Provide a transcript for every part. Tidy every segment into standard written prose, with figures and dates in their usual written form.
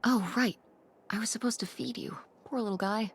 Oh, right. I was supposed to feed you. Poor little guy.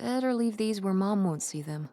Better leave these where Mom won't see them.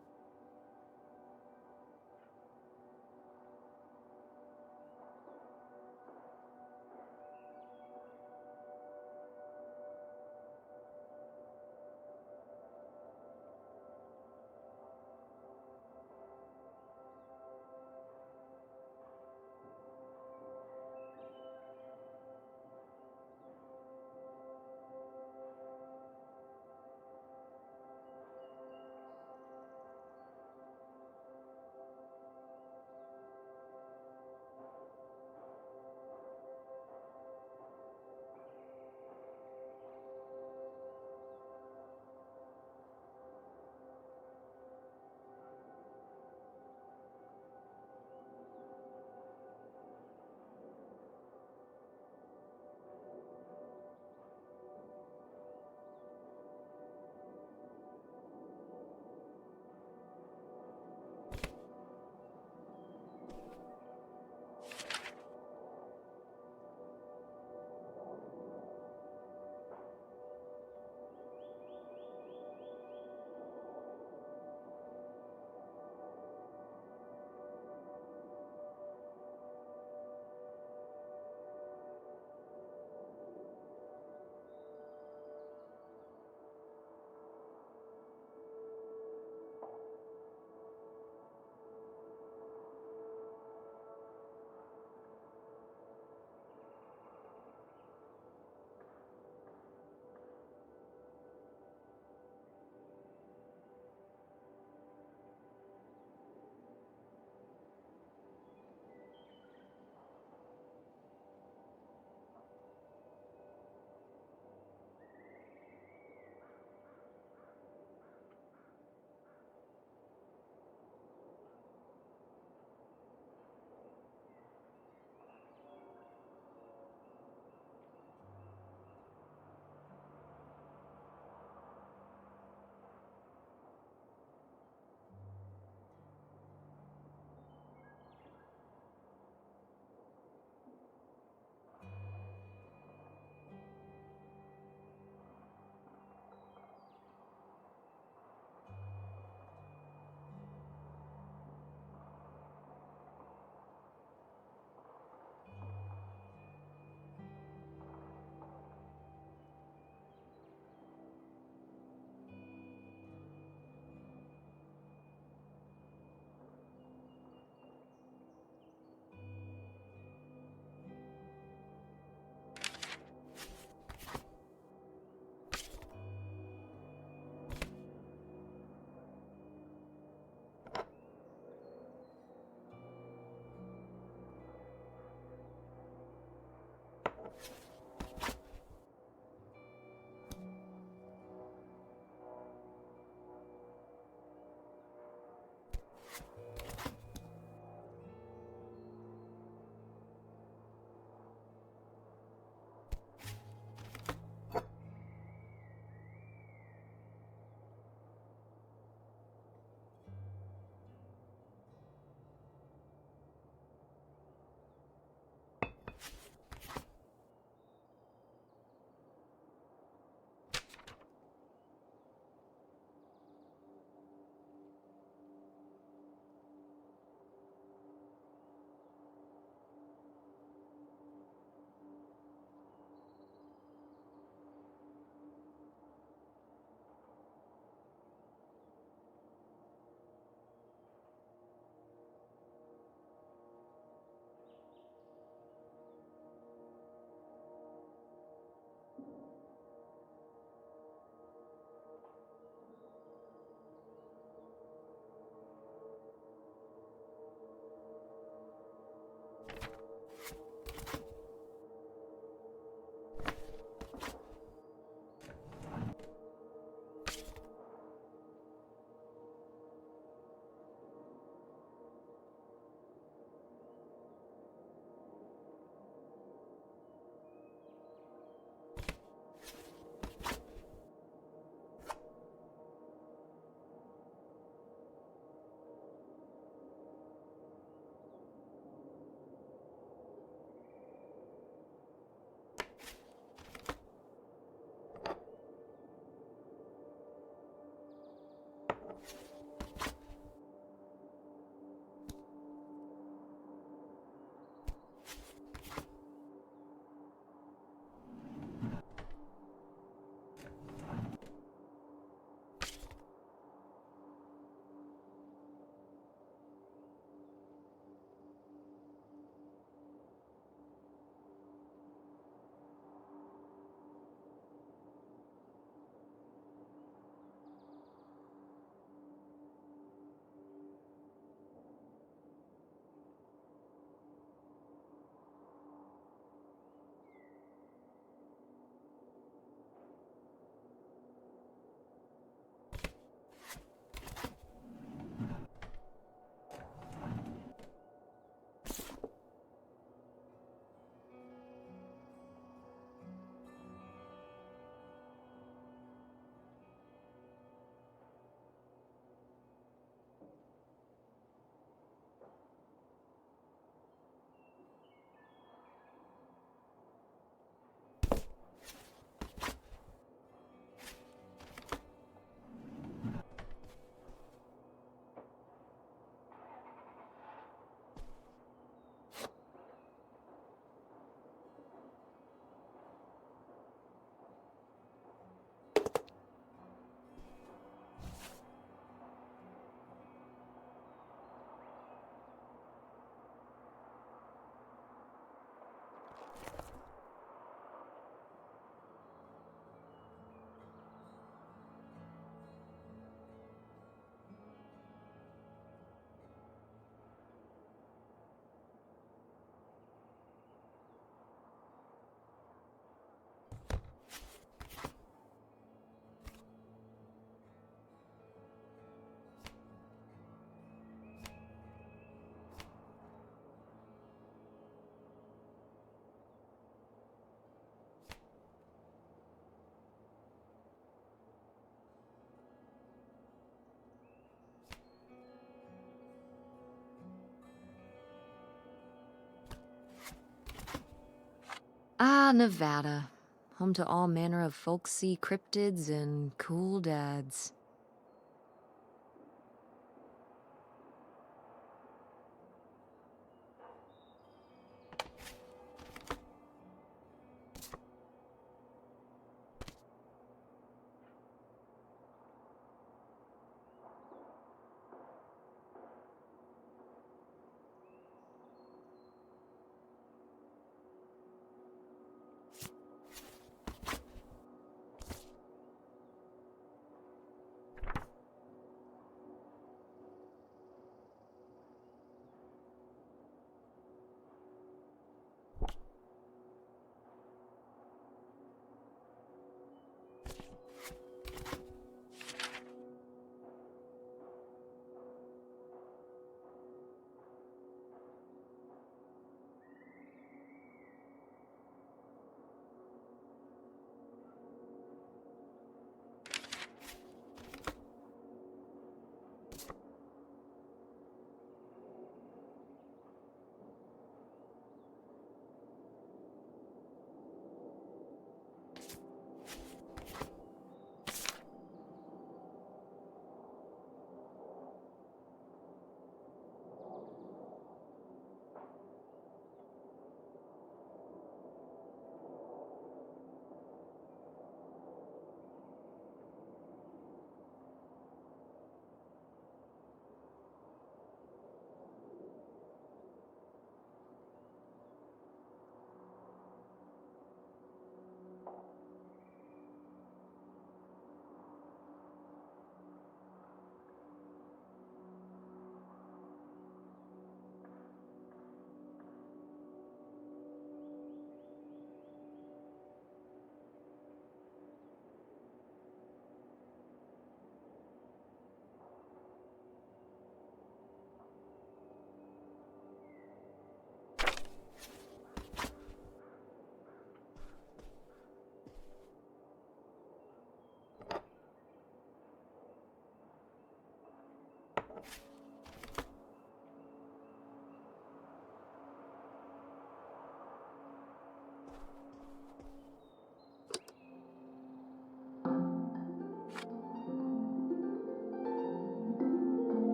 Ah, Nevada. Home to all manner of folksy cryptids and cool dads.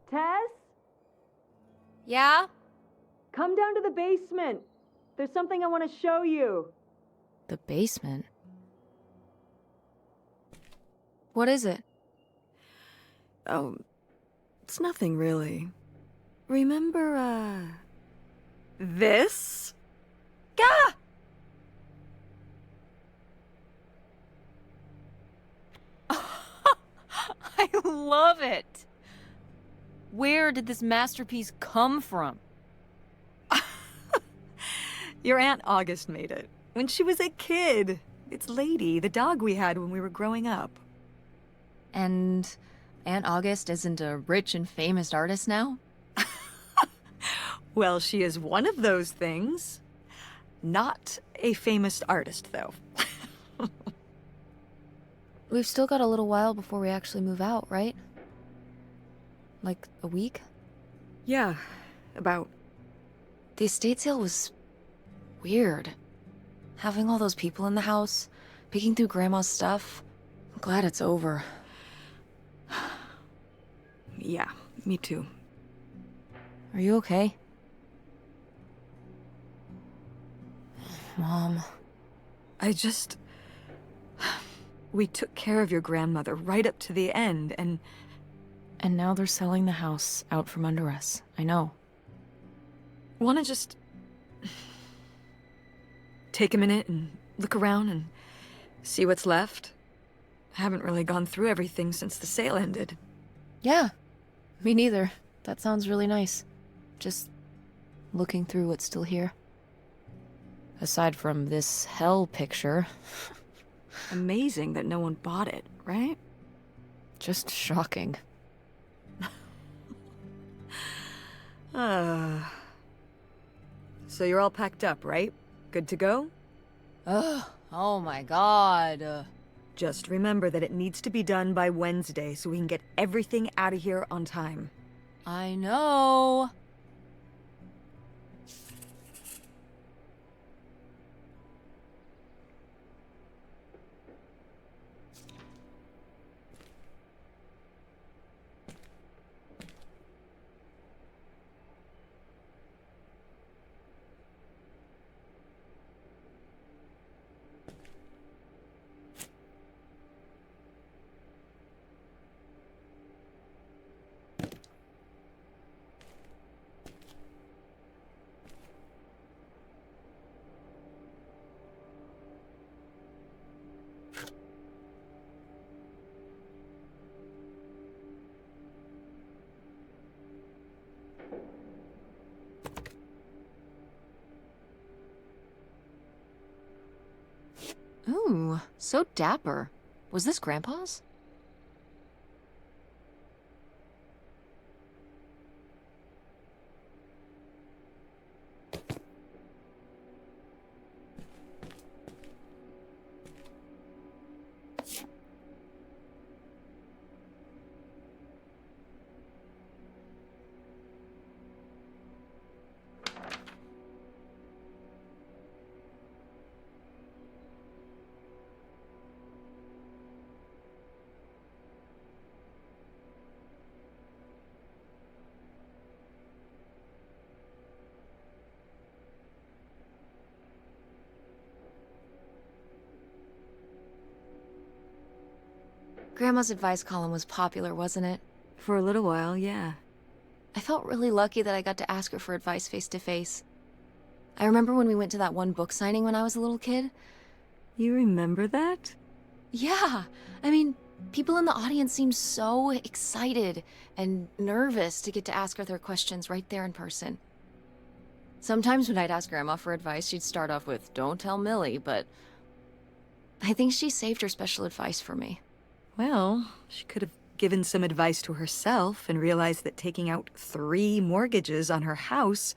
Tess? Yeah? Come down to the basement. There's something I want to show you. The basement? What is it? Oh, it's nothing really. Remember, this? Gah! I love it! Where did this masterpiece come from? Your Aunt August made it. When she was a kid. It's Lady, the dog we had when we were growing up. And Aunt August isn't a rich and famous artist now? Well, she is one of those things. Not a famous artist, though. We've still got a little while before we actually move out, right? Like a week? Yeah, about. The estate sale was weird. Having all those people in the house, picking through Grandma's stuff. I'm glad it's over. Yeah, me too. Are you okay? Mom. We took care of your grandmother right up to the end, and And now they're selling the house out from under us. I know. Wanna just take a minute and look around and see what's left? I haven't really gone through everything since the sale ended. Yeah, me neither. That sounds really nice. Just looking through what's still here. Aside from this hell picture. Amazing that no one bought it, right? Just shocking. So you're all packed up, right? Good to go? Ugh, oh my god. Just remember that it needs to be done by Wednesday so we can get everything out of here on time. I know. Ooh, so dapper. Was this Grandpa's? Grandma's advice column was popular, wasn't it? For a little while, yeah. I felt really lucky that I got to ask her for advice face to face. I remember when we went to that one book signing when I was a little kid. You remember that? Yeah, I mean, people in the audience seemed so excited and nervous to get to ask her their questions right there in person. Sometimes when I'd ask Grandma for advice, she'd start off with, "Don't tell Millie," but I think she saved her special advice for me. Well, she could have given some advice to herself and realized that taking out 3 mortgages on her house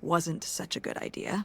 wasn't such a good idea.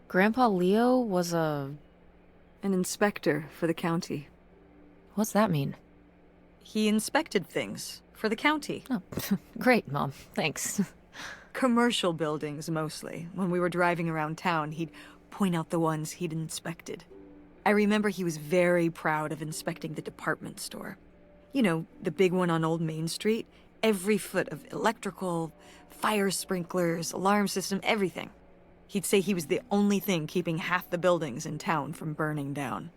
Grandpa Leo was An inspector for the county. What's that mean? He inspected things for the county. Oh, great, Mom. Thanks. Commercial buildings, mostly. When we were driving around town, he'd point out the ones he'd inspected. I remember he was very proud of inspecting the department store. You know, the big one on Old Main Street. Every foot of electrical, fire sprinklers, alarm system, everything. He'd say he was the only thing keeping half the buildings in town from burning down.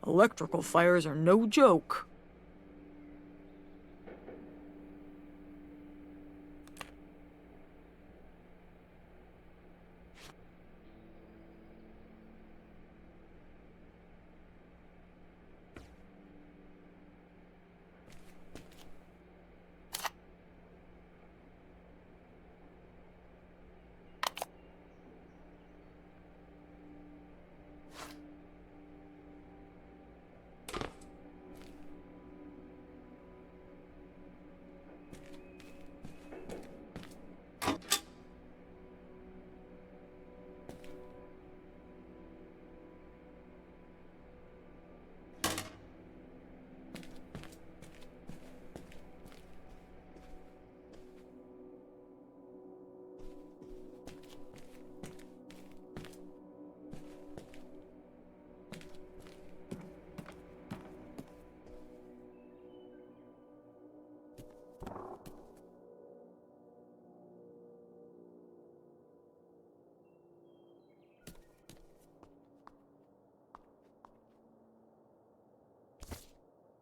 Electrical fires are no joke.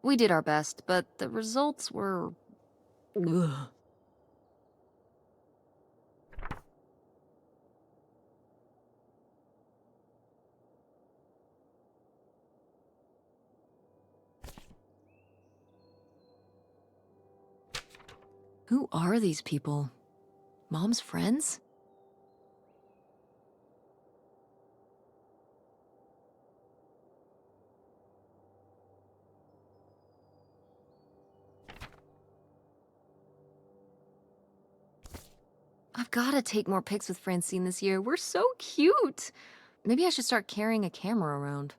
We did our best, but the results were... Ugh. Who are these people? Mom's friends? I've gotta take more pics with Francine this year. We're so cute. Maybe I should start carrying a camera around.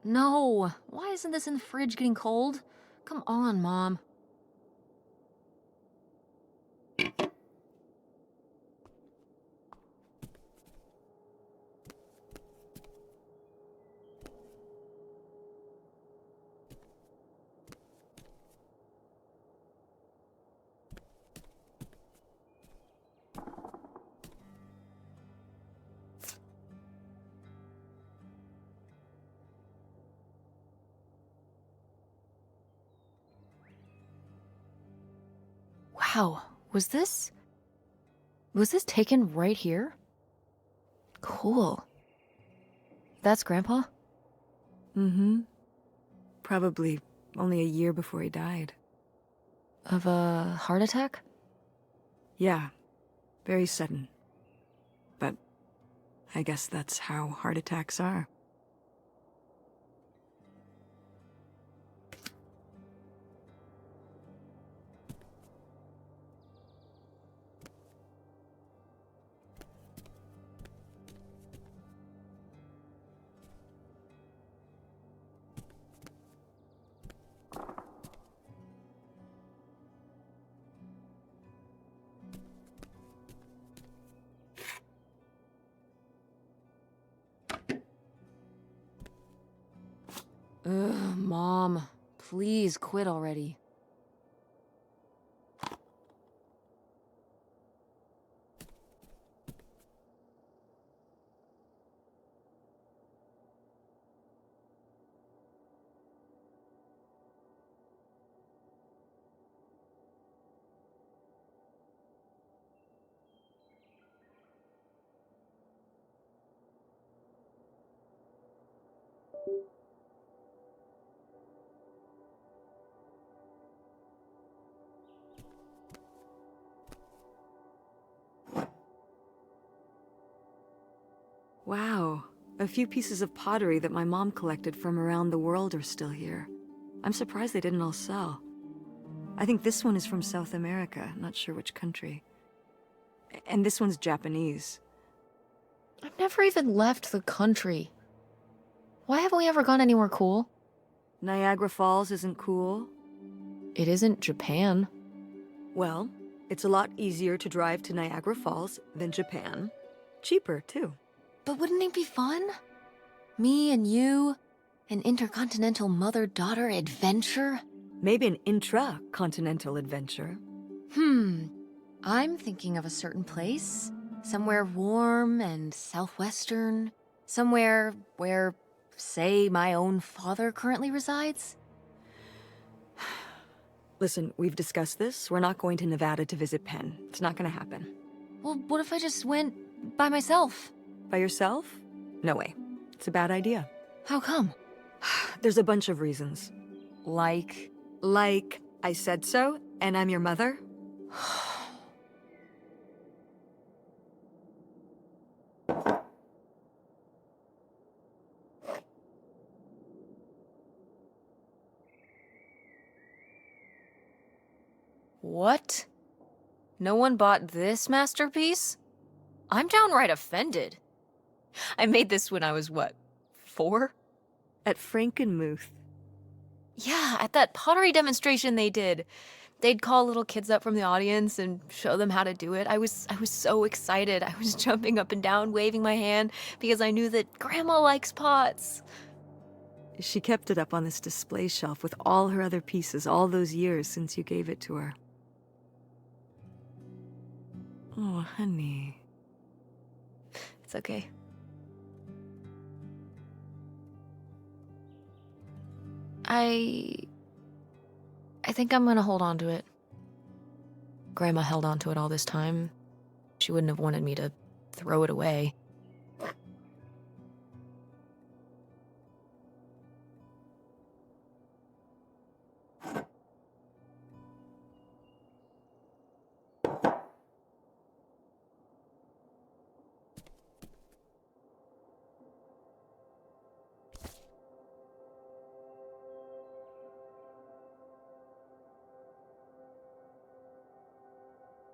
No! Why isn't this in the fridge getting cold? Come on, Mom. Wow, was this taken right here? Cool. That's Grandpa? Mm-hmm. Probably only a year before he died. Of a heart attack? Yeah, very sudden. But I guess that's how heart attacks are. Ugh, Mom. Please quit already. Wow, a few pieces of pottery that my mom collected from around the world are still here. I'm surprised they didn't all sell. I think this one is from South America, not sure which country. And this one's Japanese. I've never even left the country. Why haven't we ever gone anywhere cool? Niagara Falls isn't cool. It isn't Japan. Well, it's a lot easier to drive to Niagara Falls than Japan. Cheaper, too. But wouldn't it be fun? Me and you, an intercontinental mother-daughter adventure? Maybe an intra-continental adventure. I'm thinking of a certain place. Somewhere warm and southwestern. Somewhere where, say, my own father currently resides. Listen, we've discussed this. We're not going to Nevada to visit Penn. It's not gonna happen. Well, what if I just went by myself? By yourself? No way. It's a bad idea. How come? There's a bunch of reasons. Like... Like, I said so, and I'm your mother? What? No one bought this masterpiece? I'm downright offended. I made this when I was, what, 4? At Frankenmuth. Yeah, at that pottery demonstration they did. They'd call little kids up from the audience and show them how to do it. I was so excited. I was jumping up and down, waving my hand, because I knew that Grandma likes pots. She kept it up on this display shelf with all her other pieces all those years since you gave it to her. Oh, honey. It's okay. I think I'm gonna hold on to it. Grandma held on to it all this time. She wouldn't have wanted me to throw it away.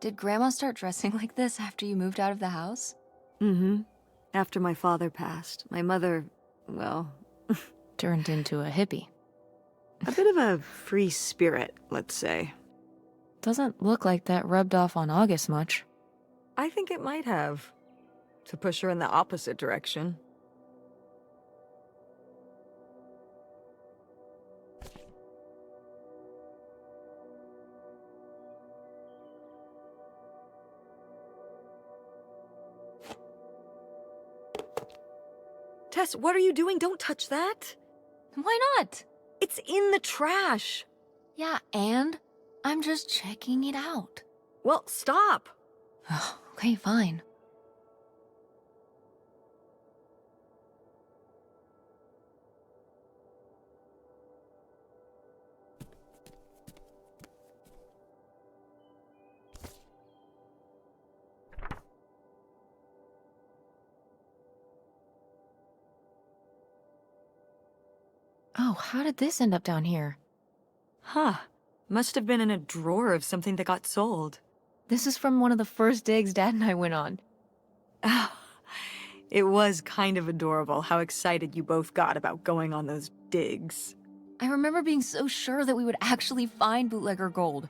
Did Grandma start dressing like this after you moved out of the house? Mm-hmm. After my father passed, my mother, well... Turned into a hippie. a bit of a free spirit, let's say. Doesn't look like that rubbed off on August much. I think it might have. To push her in the opposite direction. Tess, what are you doing? Don't touch that. Why not? It's in the trash. Yeah, and I'm just checking it out. Well, stop. Okay, fine. Oh, how did this end up down here? Huh. Must have been in a drawer of something that got sold. This is from one of the first digs Dad and I went on. It was kind of adorable how excited you both got about going on those digs. I remember being so sure that we would actually find bootlegger gold.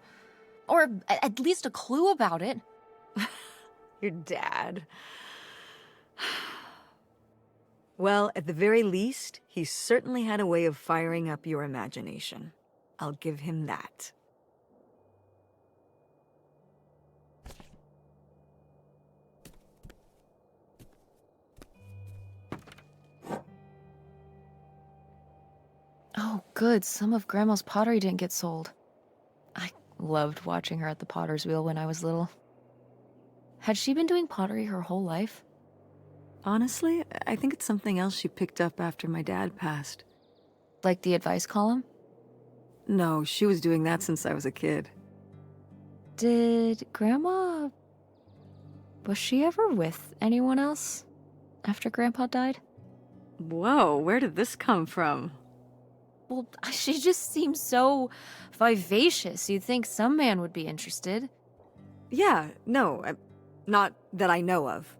Or at least a clue about it. Your dad. Well, at the very least, he certainly had a way of firing up your imagination. I'll give him that. Oh, good. Some of Grandma's pottery didn't get sold. I loved watching her at the potter's wheel when I was little. Had she been doing pottery her whole life? Honestly, I think it's something else she picked up after my dad passed. Like the advice column? No, she was doing that since I was a kid. Did Grandma... Was she ever with anyone else after Grandpa died? Whoa, where did this come from? Well, she just seems so vivacious. You'd think some man would be interested. Yeah, no, not that I know of.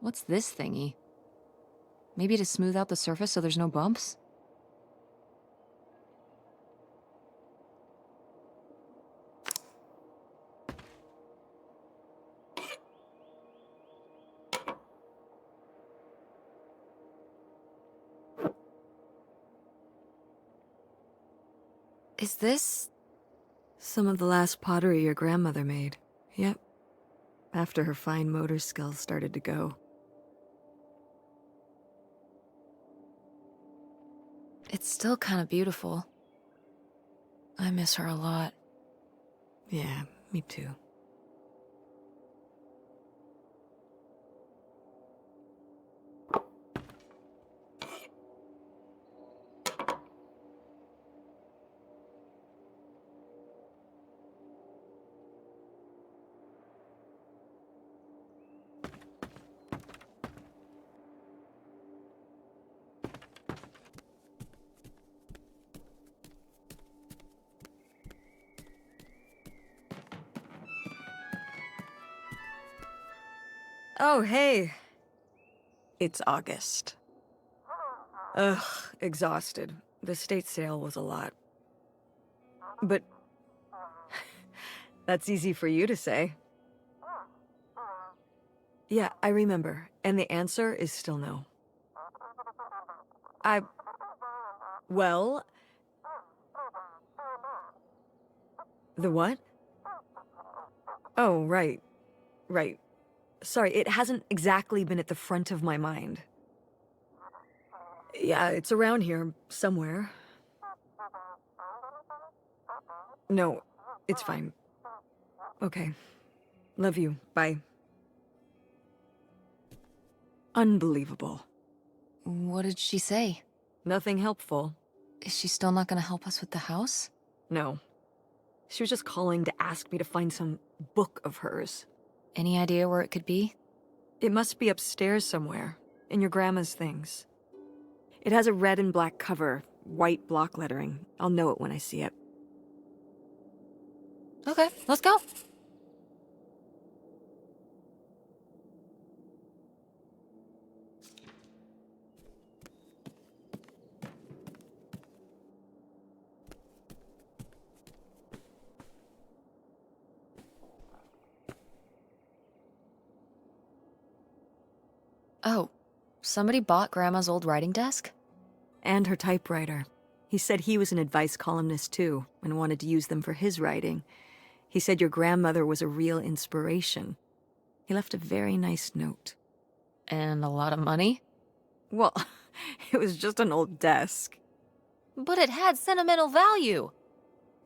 What's this thingy? Maybe to smooth out the surface so there's no bumps? Is this... Some of the last pottery your grandmother made. Yep. After her fine motor skills started to go. It's still kind of beautiful. I miss her a lot. Yeah, me too. Oh, hey. It's August. Ugh, exhausted. The estate sale was a lot. But that's easy for you to say. Yeah, I remember. And the answer is still no. Well... The what? Oh, right. Right. Sorry, it hasn't exactly been at the front of my mind. Yeah, it's around here, somewhere. No, it's fine. Okay. Love you. Bye. Unbelievable. What did she say? Nothing helpful. Is she still not gonna help us with the house? No. She was just calling to ask me to find some book of hers. Any idea where it could be? It must be upstairs somewhere, in your grandma's things. It has a red and black cover, white block lettering. I'll know it when I see it. Okay, let's go. Oh, somebody bought Grandma's old writing desk? And her typewriter. He said he was an advice columnist too, and wanted to use them for his writing. He said your grandmother was a real inspiration. He left a very nice note. And a lot of money? Well, it was just an old desk. But it had sentimental value.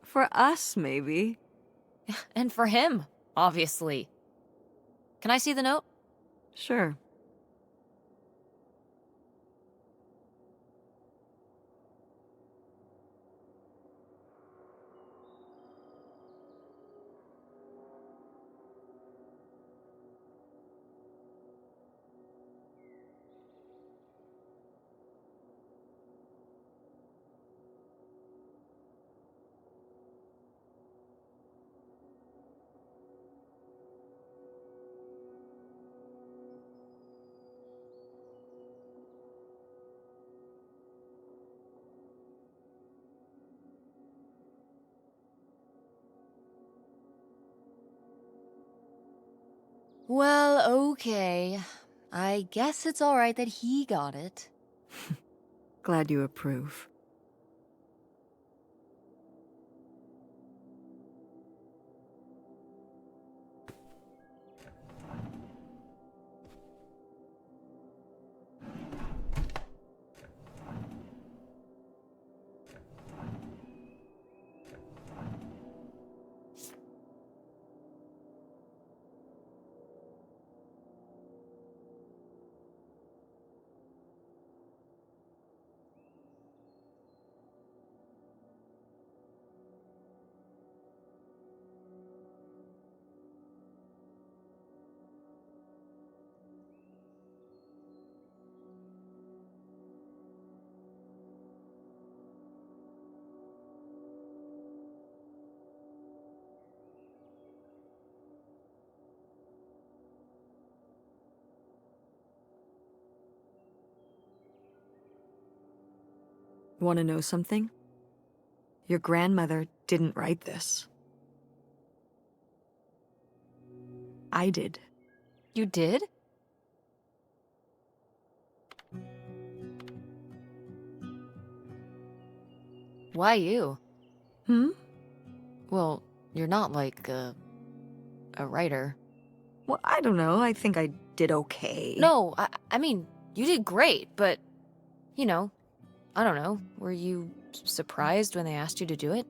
For us, maybe. And for him, obviously. Can I see the note? Sure. Well, okay. I guess it's alright that he got it. Glad you approve. Want to know something? Your grandmother didn't write this. I did. You did? Why you? Hmm? Well, you're not like a writer. Well, I don't know. I think I did okay. No, I mean, you did great, but, you know, I don't know. Were you surprised when they asked you to do it?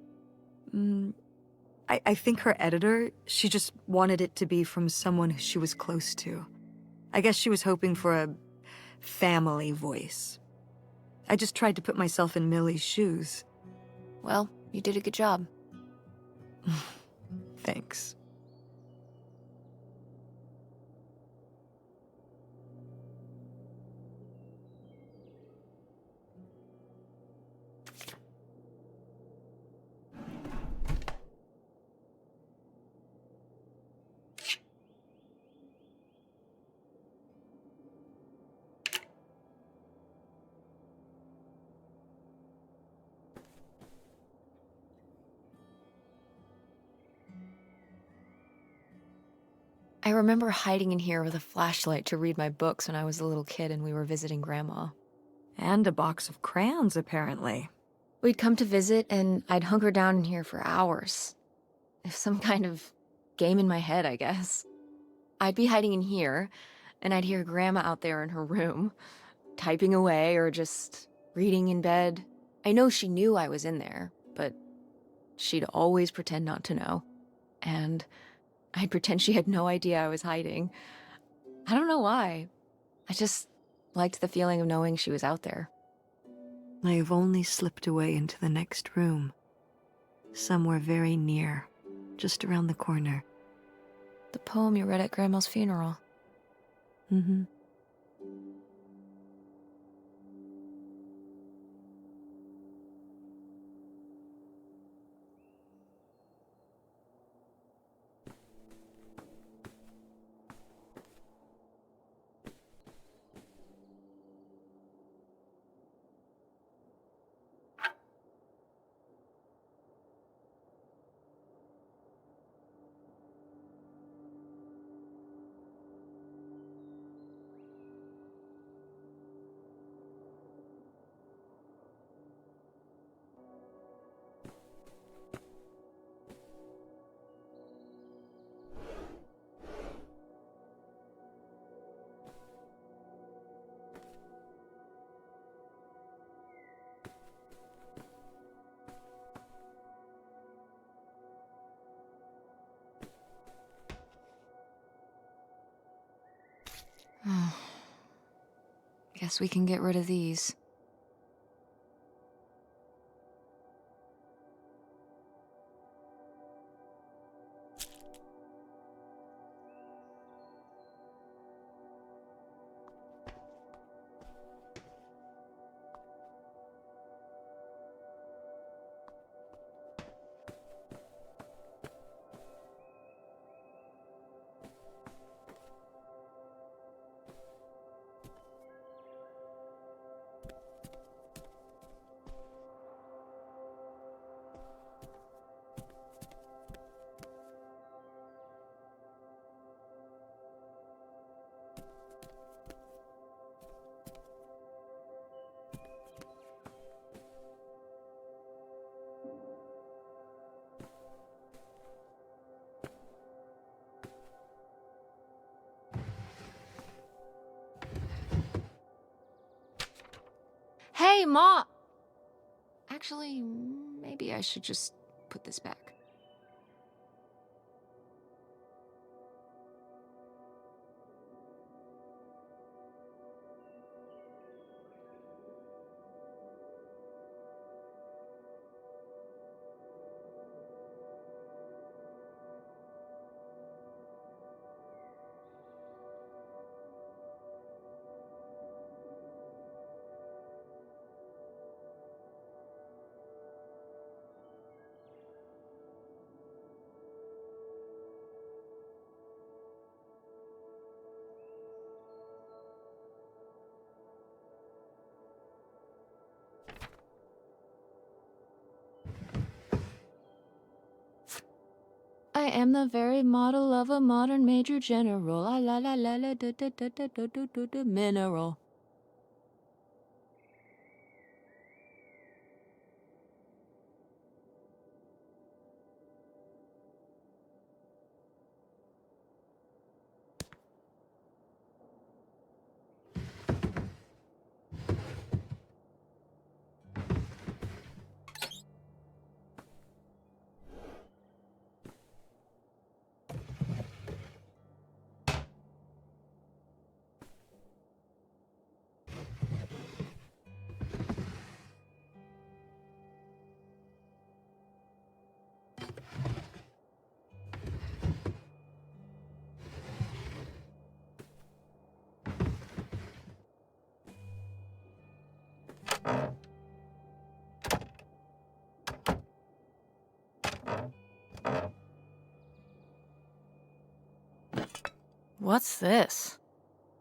I think her editor, she just wanted it to be from someone who she was close to. I guess she was hoping for a family voice. I just tried to put myself in Millie's shoes. Well, you did a good job. Thanks. I remember hiding in here with a flashlight to read my books when I was a little kid and we were visiting Grandma. And a box of crayons, apparently. We'd come to visit and I'd hunker down in here for hours. If some kind of game in my head, I guess. I'd be hiding in here, and I'd hear Grandma out there in her room, typing away or just reading in bed. I know she knew I was in there, but she'd always pretend not to know. And I'd pretend she had no idea I was hiding. I don't know why. I just liked the feeling of knowing she was out there. I have only slipped away into the next room. Somewhere very near, just around the corner. The poem you read at Grandma's funeral. Mm-hmm. Guess we can get rid of these. Hey, Ma! Actually, maybe I should just put this back. am the very model of a modern major general. La la la la la da da da da da da da da mineral. What's this?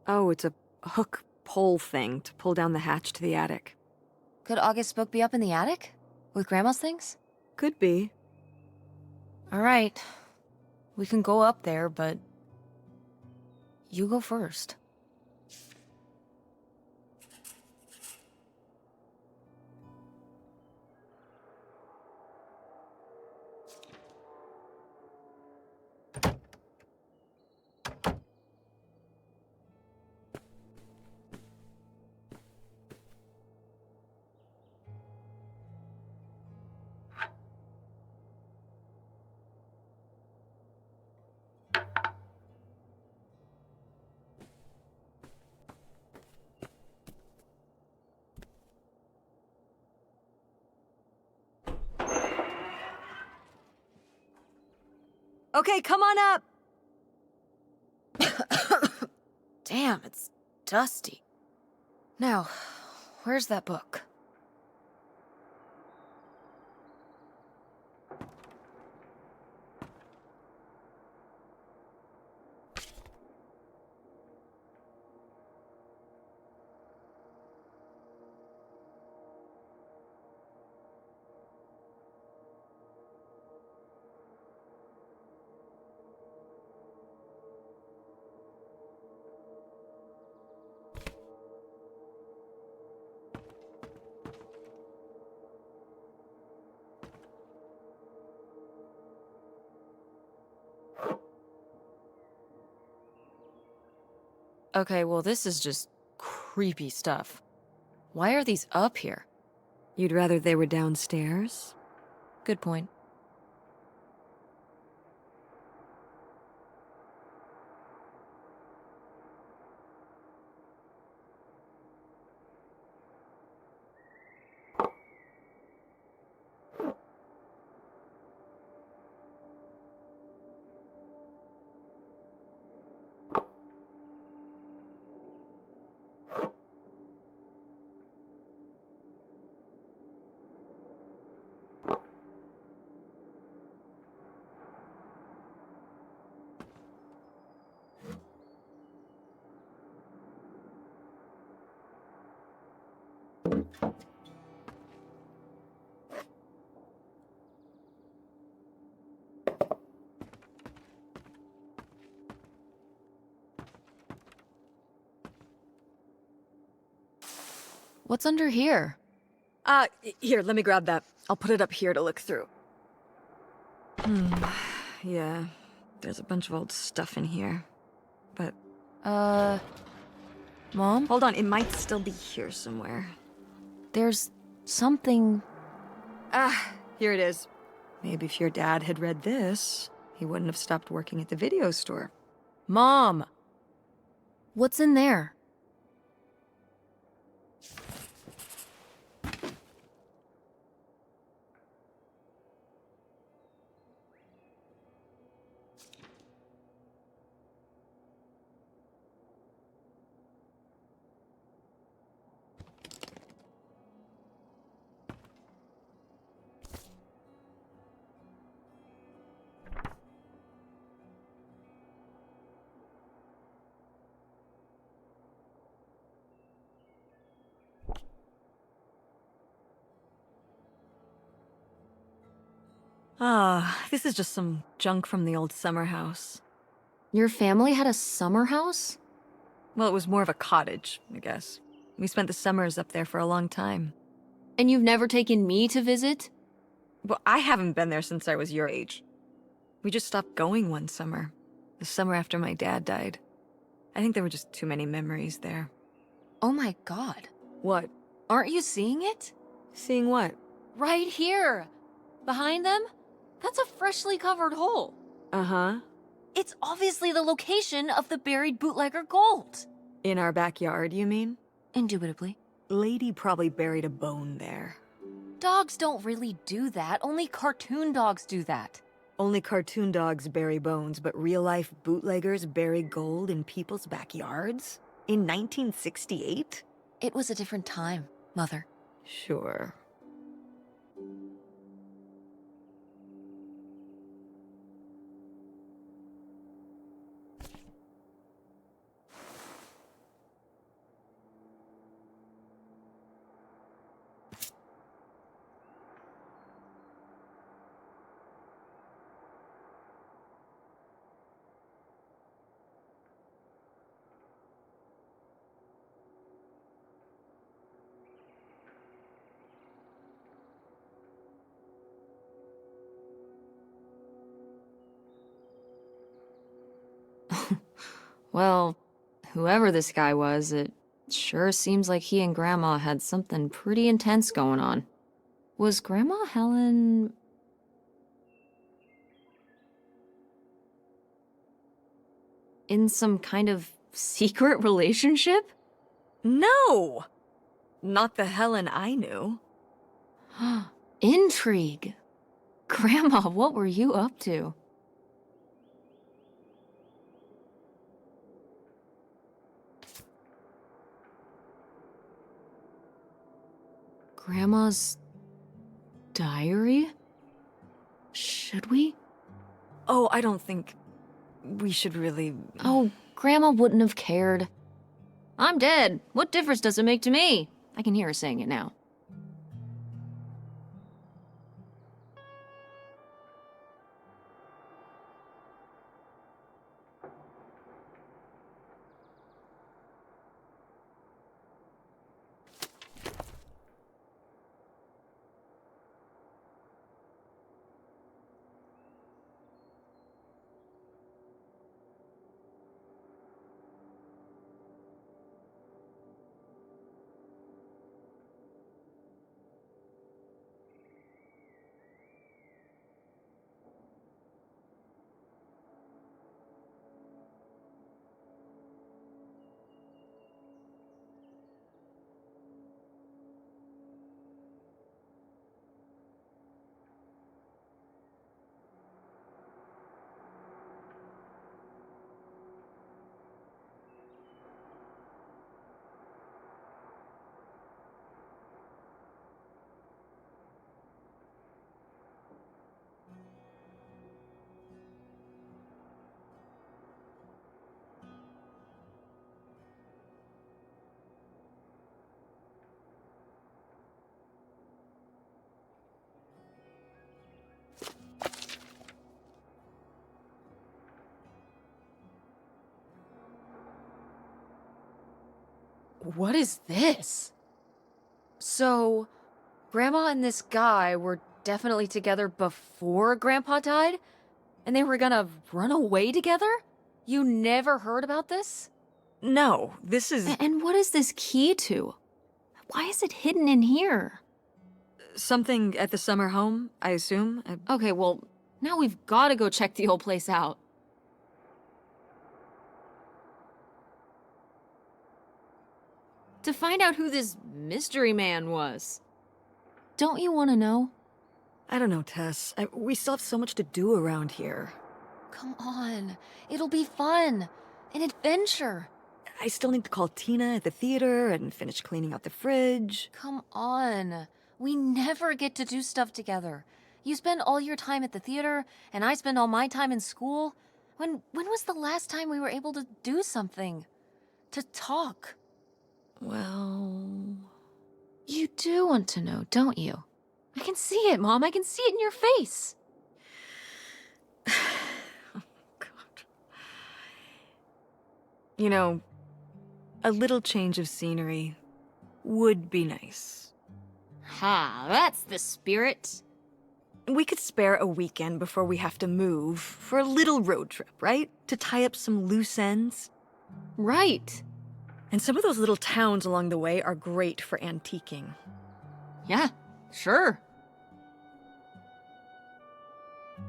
Oh, it's a hook pole thing to pull down the hatch to the attic. Could August's book be up in the attic? With Grandma's things? Could be. Alright. We can go up there, but... you go first. Okay, come on up! Damn, it's dusty. Now, where's that book? Okay, well this is just creepy stuff. Why are these up here? You'd rather they were downstairs? Good point. What's under here? Here, let me grab that. I'll put it up here to look through. Yeah, there's a bunch of old stuff in here. But... Mom? hold on, it might still be here somewhere. There's something... Here it is. Maybe if your dad had read this, he wouldn't have stopped working at the video store. Mom! What's in there? This is just some junk from the old summer house. Your family had a summer house? Well, it was more of a cottage, I guess. We spent the summers up there for a long time. And you've never taken me to visit? Well, I haven't been there since I was your age. We just stopped going one summer. The summer after my dad died. I think there were just too many memories there. Oh my god. What? Aren't you seeing it? Seeing what? Right here! Behind them? That's a freshly covered hole. Uh-huh. It's obviously the location of the buried bootlegger gold. In our backyard, you mean? Indubitably. Lady probably buried a bone there. Dogs don't really do that. Only cartoon dogs do that. Only cartoon dogs bury bones, but real-life bootleggers bury gold in people's backyards? In 1968? It was a different time, Mother. Sure. Well, whoever this guy was, it sure seems like he and Grandma had something pretty intense going on. Was Grandma Helen... in some kind of secret relationship? No! Not the Helen I knew. Intrigue. Grandma, what were you up to? Grandma's diary? Should we? Oh, I don't think we should really... Oh, Grandma wouldn't have cared. I'm dead. What difference does it make to me? I can hear her saying it now. What is this? So, Grandma and this guy were definitely together before Grandpa died? And they were gonna run away together? You never heard about this? No, this is... And what is this key to? Why is it hidden in here? something at the summer home, I assume? Okay, well, now we've gotta go check the old place out. To find out who this mystery man was. Don't you want to know? I don't know, Tess. We still have so much to do around here. Come on. It'll be fun. An adventure. I still need to call Tina at the theater and finish cleaning out the fridge. Come on. We never get to do stuff together. You spend all your time at the theater, and I spend all my time in school. When was the last time we were able to do something? To talk? Well... You do want to know, don't you? I can see it, Mom. I can see it in your face. You know, a little change of scenery would be nice. Ha, that's the spirit. We could spare a weekend before we have to move for a little road trip, right? To tie up some loose ends. Right. And some of those little towns along the way are great for antiquing. Yeah, sure.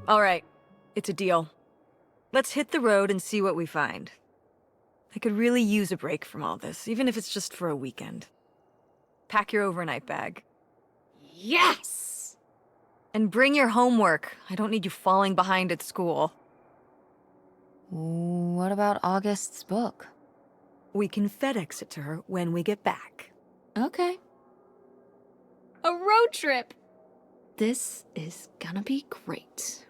All right, it's a deal. Let's hit the road and see what we find. I could really use a break from all this, even if it's just for a weekend. Pack your overnight bag. Yes! And bring your homework. I don't need you falling behind at school. What about August's book? We can FedEx it to her when we get back. Okay. A road trip! This is gonna be great.